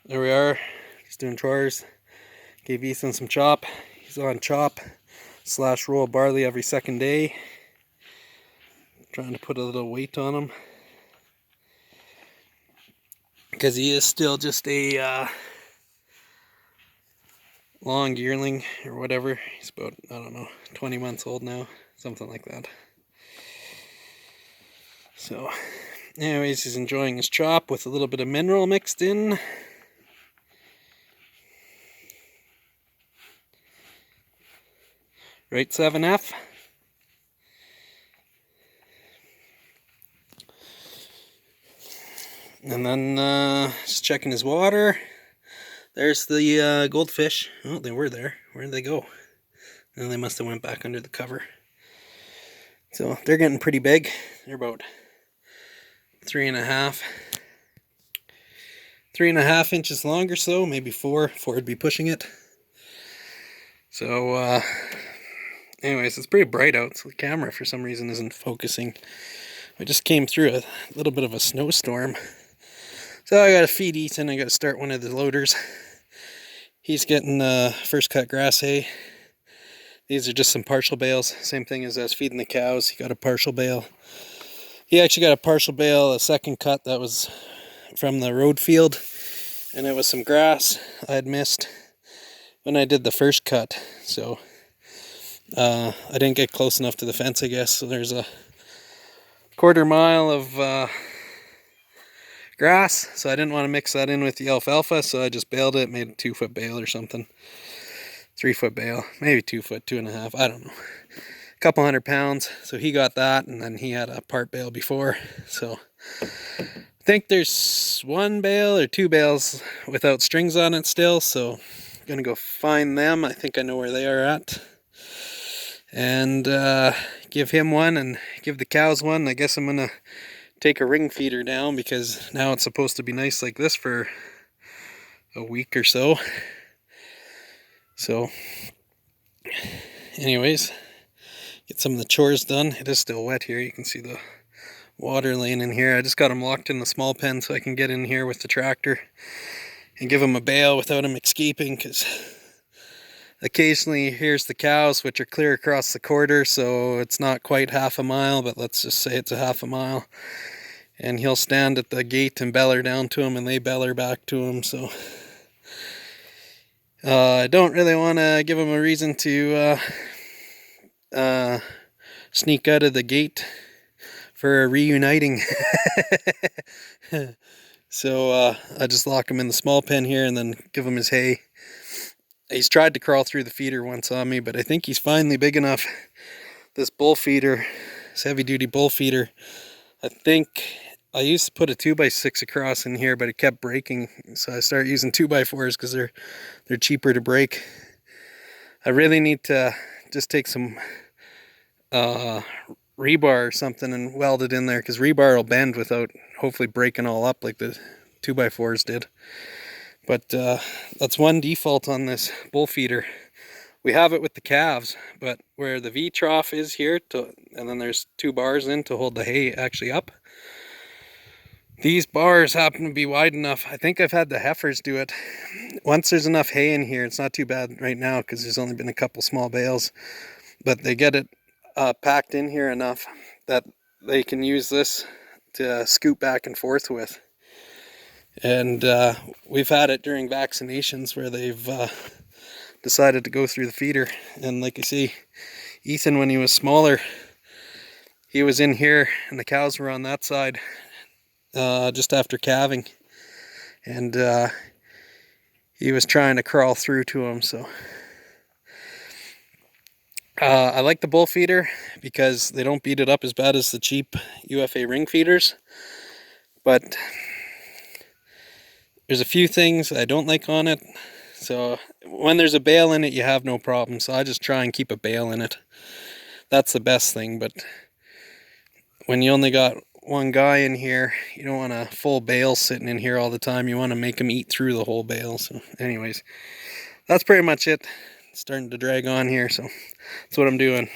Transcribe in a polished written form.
There we are, just doing chores. Gave Ethan some chop. He's on chop / roll barley every second day. Trying to put a little weight on him. Because he is still just a long yearling or whatever. He's about, I don't know, 20 months old now. Something like that. So, anyways, he's enjoying his chop with a little bit of mineral mixed in. Right, 7F. And then just checking his water. There's the goldfish. Oh, they were there. Where did they go? And they must have went back under the cover. So they're getting pretty big. They're about 3.5 inches long or so, maybe 4 would be pushing it. So anyways, it's pretty bright out, so the camera for some reason isn't focusing. I just came through a little bit of a snowstorm, so I gotta feed Ethan. I gotta start one of the loaders. He's getting first cut grass hay. These are just some partial bales, same thing as I was feeding the cows. He got a partial bale. He actually got a partial bale, a second cut that was from the road field, and it was some grass I had missed when I did the first cut. So I didn't get close enough to the fence, I guess. So there's a 1/4 mile of grass, so I didn't want to mix that in with the alfalfa, so I just baled it, made a 2-foot bale or something. 3-foot bale, maybe 2 foot, 2.5, I don't know. A couple 100 pounds, so he got that, and then he had a part bale before. So I think there's 1 bale or 2 bales without strings on it still, so I'm gonna go find them. I think I know where they are at. And give him one and give the cows one. I guess I'm gonna take a ring feeder down because now it's supposed to be nice like this for a week or so. So anyways, get some of the chores done. It is still wet here. You can see the water laying in here. I just got him locked in the small pen so I can get in here with the tractor and give him a bale without him escaping, because occasionally here's the cows, which are clear across the quarter, so it's not quite 1/2 mile, but let's just say it's a 1/2 mile. And he'll stand at the gate and beller down to him, and they beller back to him. So I don't really want to give him a reason to sneak out of the gate for a reuniting. So I just lock him in the small pen here and then give him his hay. He's tried to crawl through the feeder once on me, but I think he's finally big enough. This bull feeder, this heavy duty bull feeder, I think I used to put a 2x6 across in here, but it kept breaking, so I started using 2x4s because they're cheaper to break. I really need to just take some rebar or something and weld it in there, because rebar will bend without hopefully breaking all up like the 2x4s did. But that's one default on this bull feeder. We have it with the calves, but where the V trough is here, and then there's 2 bars in to hold the hay actually up. These bars happen to be wide enough. I think I've had the heifers do it. Once there's enough hay in here, it's not too bad right now because there's only been a couple small bales, but they get it packed in here enough that they can use this to scoot back and forth with. And we've had it during vaccinations where they've decided to go through the feeder. And like you see, Ethan, when he was smaller, he was in here and the cows were on that side just after calving, and he was trying to crawl through to him. So I like the bull feeder because they don't beat it up as bad as the cheap UFA ring feeders, but there's a few things I don't like on it. So when there's a bale in it, you have no problem, so I just try and keep a bale in it. That's the best thing. But when you only got one guy in here, you don't want a full bale sitting in here all the time. You want to make him eat through the whole bale. So anyways, that's pretty much it. It's starting to drag on here, so that's what I'm doing.